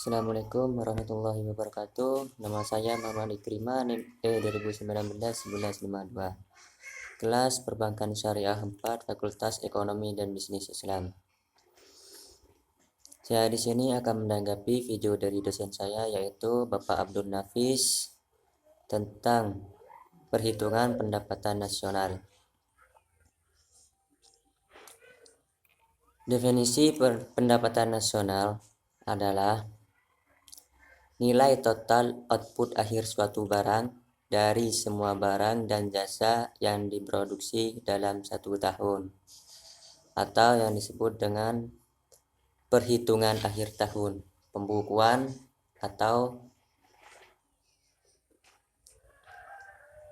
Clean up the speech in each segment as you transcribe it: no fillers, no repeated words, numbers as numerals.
Assalamualaikum warahmatullahi wabarakatuh. Nama saya Muhammad Ikrima, NIM 2019-1152. Kelas Perbankan Syariah 4, Fakultas Ekonomi dan Bisnis Islam. Saya di sini akan menanggapi video dari dosen saya, yaitu Bapak Abdul Nafis, tentang perhitungan pendapatan nasional. Definisi pendapatan nasional adalah nilai total output akhir suatu barang dari semua barang dan jasa yang diproduksi dalam satu tahun, atau yang disebut dengan perhitungan akhir tahun, pembukuan atau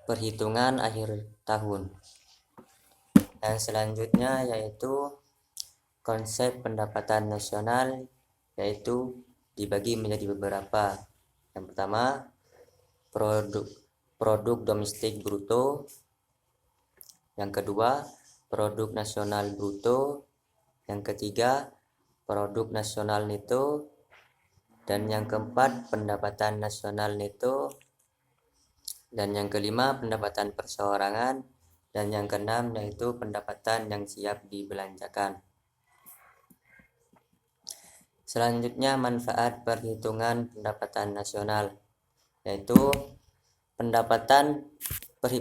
perhitungan akhir tahun. Yang selanjutnya yaitu konsep pendapatan nasional, yaitu dibagi menjadi beberapa. Yang pertama, produk domestik bruto. Yang kedua, produk nasional bruto. Yang ketiga, produk nasional neto. Dan yang keempat, pendapatan nasional neto. Dan yang kelima, pendapatan perseorangan. Dan yang keenam yaitu pendapatan yang siap dibelanjakan. Selanjutnya, manfaat perhitungan pendapatan nasional, yaitu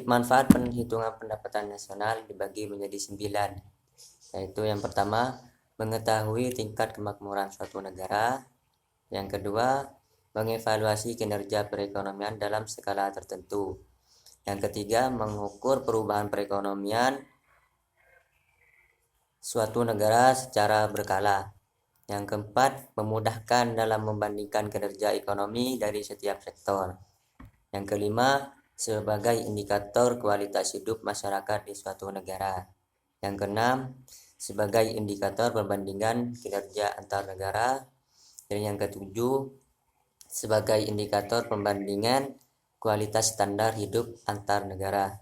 manfaat perhitungan pendapatan nasional dibagi menjadi 9, yaitu yang pertama, mengetahui tingkat kemakmuran suatu negara. Yang kedua, mengevaluasi kinerja perekonomian dalam skala tertentu. Yang ketiga, mengukur perubahan perekonomian suatu negara secara berkala. Yang keempat, memudahkan dalam membandingkan kinerja ekonomi dari setiap sektor. Yang kelima, sebagai indikator kualitas hidup masyarakat di suatu negara. Yang keenam, sebagai indikator perbandingan kinerja antar negara. Dan yang ketujuh, sebagai indikator perbandingan kualitas standar hidup antar negara.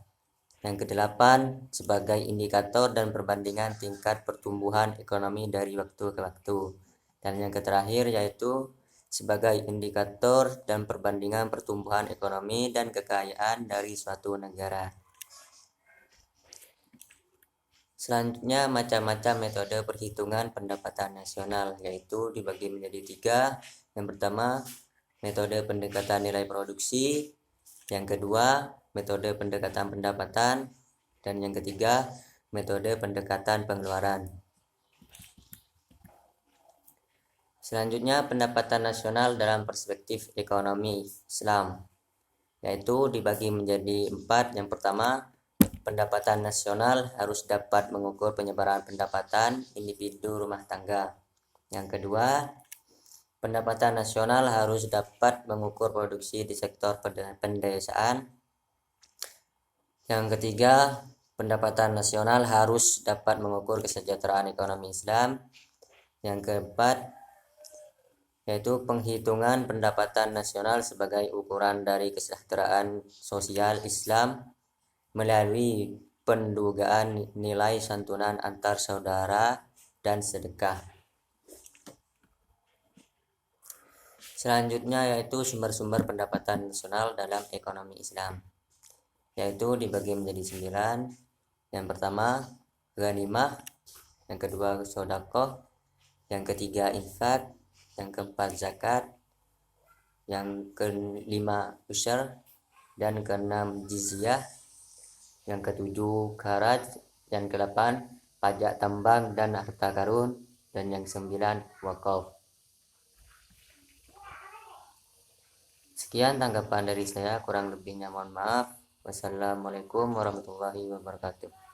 Yang kedelapan, sebagai indikator dan perbandingan tingkat pertumbuhan ekonomi dari waktu ke waktu. Dan yang terakhir yaitu sebagai indikator dan perbandingan pertumbuhan ekonomi dan kekayaan dari suatu negara. Selanjutnya, macam-macam metode perhitungan pendapatan nasional, yaitu dibagi menjadi 3. Yang pertama, metode pendekatan nilai produksi. Yang kedua, metode pendekatan pendapatan. Dan yang ketiga, metode pendekatan pengeluaran. Selanjutnya, pendapatan nasional dalam perspektif ekonomi Islam, yaitu dibagi menjadi 4. Yang pertama, pendapatan nasional harus dapat mengukur penyebaran pendapatan individu rumah tangga. Yang kedua, pendapatan nasional harus dapat mengukur produksi di sektor pedesaan. Yang ketiga, pendapatan nasional harus dapat mengukur kesejahteraan ekonomi Islam. Yang keempat, yaitu penghitungan pendapatan nasional sebagai ukuran dari kesejahteraan sosial Islam melalui pendugaan nilai santunan antar saudara dan sedekah. Selanjutnya yaitu sumber-sumber pendapatan nasional dalam ekonomi Islam, yaitu dibagi menjadi 9. Yang pertama, ghanimah. Yang kedua, sedekah. Yang ketiga, infak. Yang keempat, zakat. Yang kelima, usyr. Dan keenam, jizyah. Yang ketujuh, kharaj. Yang kedelapan, pajak tambang dan harta karun. Dan yang sembilan, wakaf. Sekian tanggapan dari saya, kurang lebihnya mohon maaf. Wassalamualaikum warahmatullahi wabarakatuh.